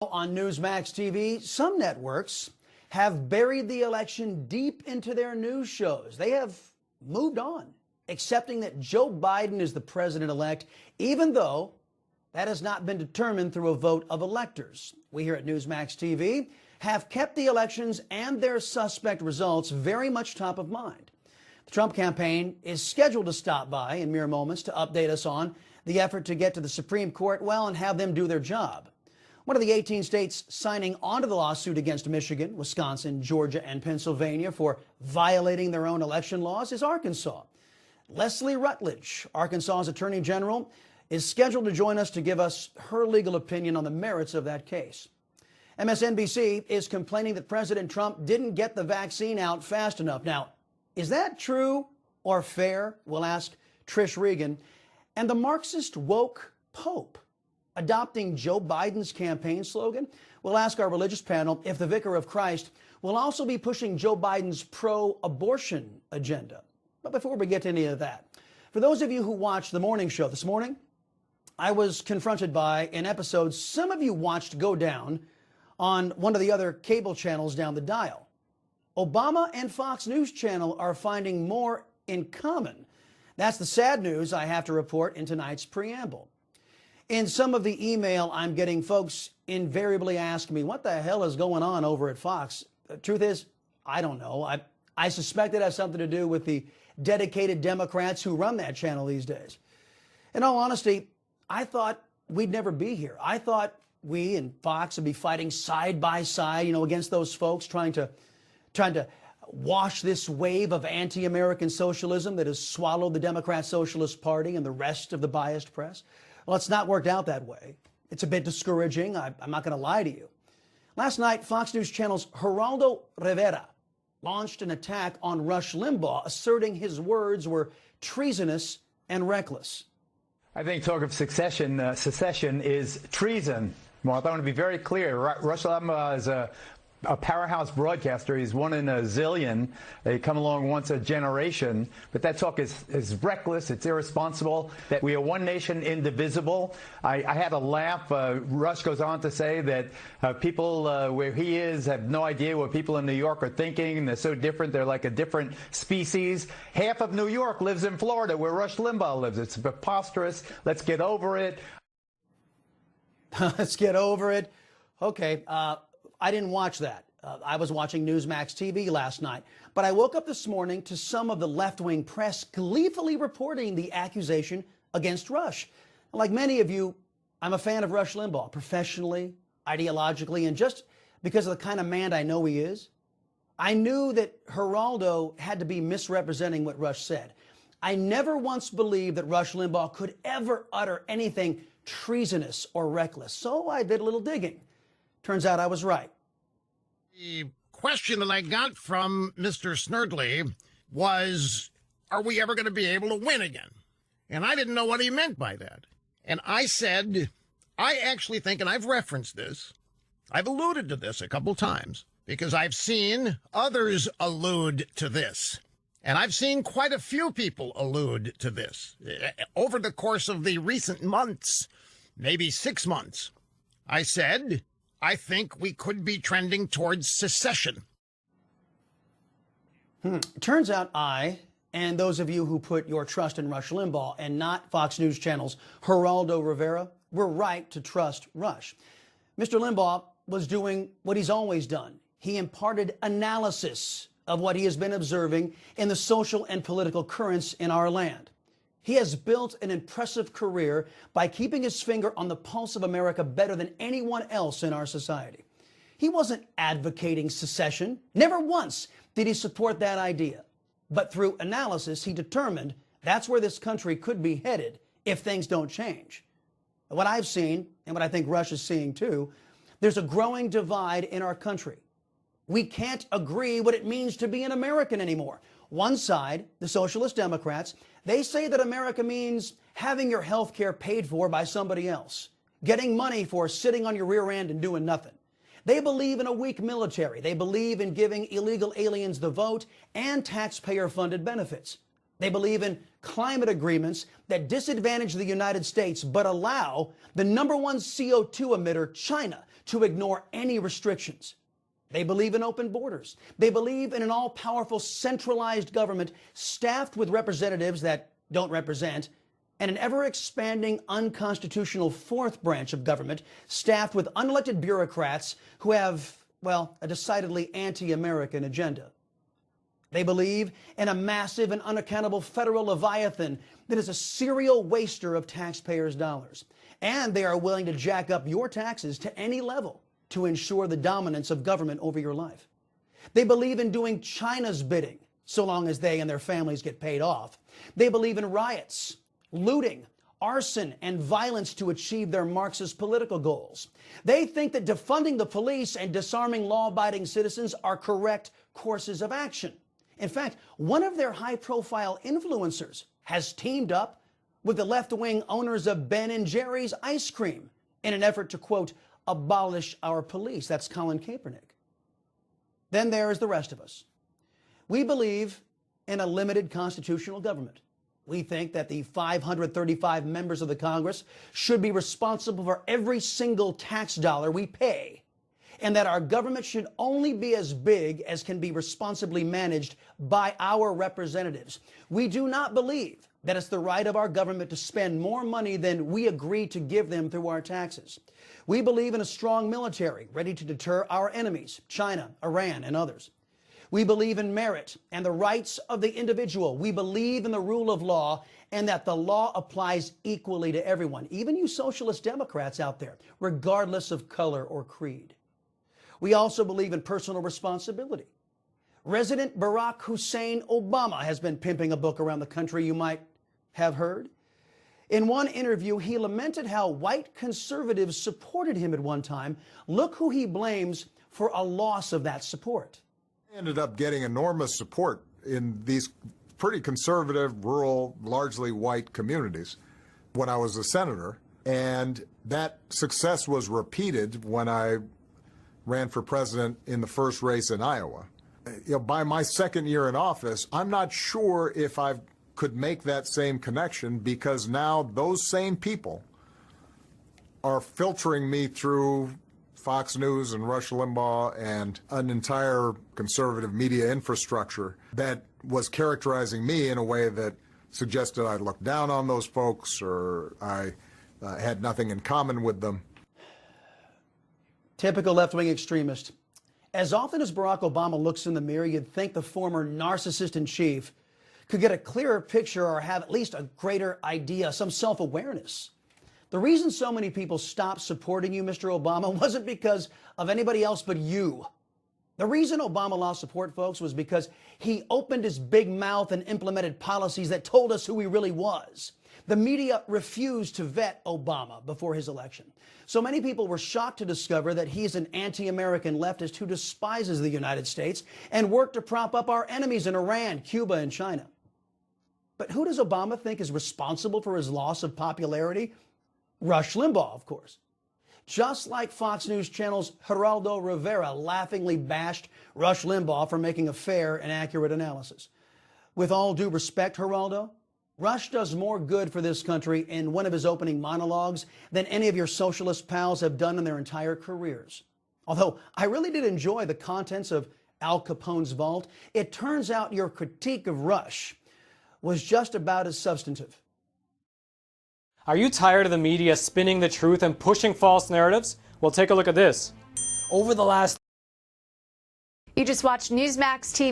On Newsmax TV, some networks have buried the election deep into their news shows. They have moved on, accepting that Joe Biden is the president-elect, even though that has not been determined through a vote of electors. We here at Newsmax TV have kept the elections and their suspect results very much top of mind. The Trump campaign is scheduled to stop by in mere moments to update us on the effort to get to the Supreme Court, well, and have them do their job. One of the 18 states signing onto the lawsuit against Michigan, Wisconsin, Georgia, and Pennsylvania for violating their own election laws is Arkansas. Leslie Rutledge, Arkansas's Attorney General, is scheduled to join us to give us her legal opinion on the merits of that case. MSNBC is complaining that President Trump didn't get the vaccine out fast enough. Now, is that true or fair? We'll ask Trish Regan. And the Marxist woke Pope adopting Joe Biden's campaign slogan? We'll ask our religious panel if the Vicar of Christ will also be pushing Joe Biden's pro-abortion agenda. But before we get to any of that, for those of you who watched the morning show this morning, I was confronted by an episode some of you watched go down on one of the other cable channels down the dial. Obama and Fox News Channel are finding more in common. That's the sad news I have to report in tonight's preamble. In some of the email I'm getting, folks invariably ask me, what the hell is going on over at Fox? The truth is, I don't know. I suspect it has something to do with the dedicated Democrats who run that channel these days. In all honesty, I thought we'd never be here. I thought we and Fox would be fighting side by side, against those folks trying to wash this wave of anti-American socialism that has swallowed the Democrat Socialist Party and the rest of the biased press. Well, it's not worked out that way. It's a bit discouraging. I'm not going to lie to you. Last night, Fox News Channel's Geraldo Rivera launched an attack on Rush Limbaugh, asserting his words were treasonous and reckless. I think talk of secession is treason. Martha, I want to be very clear. Rush Limbaugh is a powerhouse broadcaster. He's one in a zillion. They come along once a generation. But that talk is reckless. It's irresponsible. That we are one nation, indivisible. I had a laugh. Rush goes on to say that people where he is have no idea what people in New York are thinking. And they're so different. They're like a different species. Half of New York lives in Florida, where Rush Limbaugh lives. It's preposterous. Let's get over it. Let's get over it. Okay. I didn't watch that. I was watching Newsmax TV last night. But I woke up this morning to some of the left-wing press gleefully reporting the accusation against Rush. Like many of you, I'm a fan of Rush Limbaugh, professionally, ideologically, and just because of the kind of man I know he is. I knew that Geraldo had to be misrepresenting what Rush said. I never once believed that Rush Limbaugh could ever utter anything treasonous or reckless. So I did a little digging. Turns out I was right. The question that I got from Mr. Snerdley was, are we ever going to be able to win again? And I didn't know what he meant by that. And I said, I actually think, and I've referenced this, I've alluded to this a couple times, because I've seen others allude to this. And I've seen quite a few people allude to this. Over the course of the recent months, maybe 6 months, I said, I think we could be trending towards secession. Turns out I, and those of you who put your trust in Rush Limbaugh and not Fox News Channel's Geraldo Rivera, were right to trust Rush. Mr. Limbaugh was doing what he's always done. He imparted analysis of what he has been observing in the social and political currents in our land. He has built an impressive career by keeping his finger on the pulse of America better than anyone else in our society. He wasn't advocating secession. Never once did he support that idea. But through analysis, he determined that's where this country could be headed if things don't change. What I've seen, and what I think Rush is seeing too, there's a growing divide in our country. We can't agree what it means to be an American anymore. One side, the Socialist Democrats, they say that America means having your health care paid for by somebody else, getting money for sitting on your rear end and doing nothing. They believe in a weak military. They believe in giving illegal aliens the vote and taxpayer-funded benefits. They believe in climate agreements that disadvantage the United States but allow the #1 CO2 emitter, China, to ignore any restrictions. They believe in open borders. They believe in an all-powerful centralized government staffed with representatives that don't represent, and an ever-expanding unconstitutional fourth branch of government staffed with unelected bureaucrats who have, well, a decidedly anti-American agenda. They believe in a massive and unaccountable federal leviathan that is a serial waster of taxpayers' dollars. And they are willing to jack up your taxes to any level to ensure the dominance of government over your life. They believe in doing China's bidding, so long as they and their families get paid off. They believe in riots, looting, arson, and violence to achieve their Marxist political goals. They think that defunding the police and disarming law-abiding citizens are correct courses of action. In fact, one of their high-profile influencers has teamed up with the left-wing owners of Ben & Jerry's ice cream in an effort to, quote, abolish our police. That's Colin Kaepernick. Then there's the rest of us. We believe in a limited constitutional government. We think that the 535 members of the Congress should be responsible for every single tax dollar we pay, and that our government should only be as big as can be responsibly managed by our representatives. We do not believe that it's the right of our government to spend more money than we agree to give them through our taxes. We believe in a strong military ready to deter our enemies, China, Iran, and others. We believe in merit and the rights of the individual. We believe in the rule of law and that the law applies equally to everyone, even you socialist Democrats out there, regardless of color or creed. We also believe in personal responsibility. Resident Barak Hussein Obama has been pimping a book around the country, you might have heard. In one interview, he lamented how white conservatives supported him at one time. Look who he blames for a loss of that support. I ended up getting enormous support in these pretty conservative, rural, largely white communities when I was a senator. And that success was repeated when I ran for president in the first race in Iowa. You know, by my second year in office, I'm not sure if I could make that same connection, because now those same people are filtering me through Fox News and Rush Limbaugh and an entire conservative media infrastructure that was characterizing me in a way that suggested I looked down on those folks or I had nothing in common with them. Typical left-wing extremist. As often as Barack Obama looks in the mirror, you'd think the former narcissist in chief could get a clearer picture or have at least a greater idea, some self-awareness. The reason so many people stopped supporting you, Mr. Obama, wasn't because of anybody else but you. The reason Obama lost support, folks, was because he opened his big mouth and implemented policies that told us who he really was. The media refused to vet Obama before his election. So many people were shocked to discover that he's an anti-American leftist who despises the United States and worked to prop up our enemies in Iran, Cuba, and China. But who does Obama think is responsible for his loss of popularity? Rush Limbaugh, of course. Just like Fox News Channel's Geraldo Rivera laughingly bashed Rush Limbaugh for making a fair and accurate analysis. With all due respect, Geraldo, Rush does more good for this country in one of his opening monologues than any of your socialist pals have done in their entire careers. Although I really did enjoy the contents of Al Capone's vault, it turns out your critique of Rush was just about as substantive. Are you tired of the media spinning the truth and pushing false narratives? Well, take a look at this. Over the last... You just watched Newsmax TV.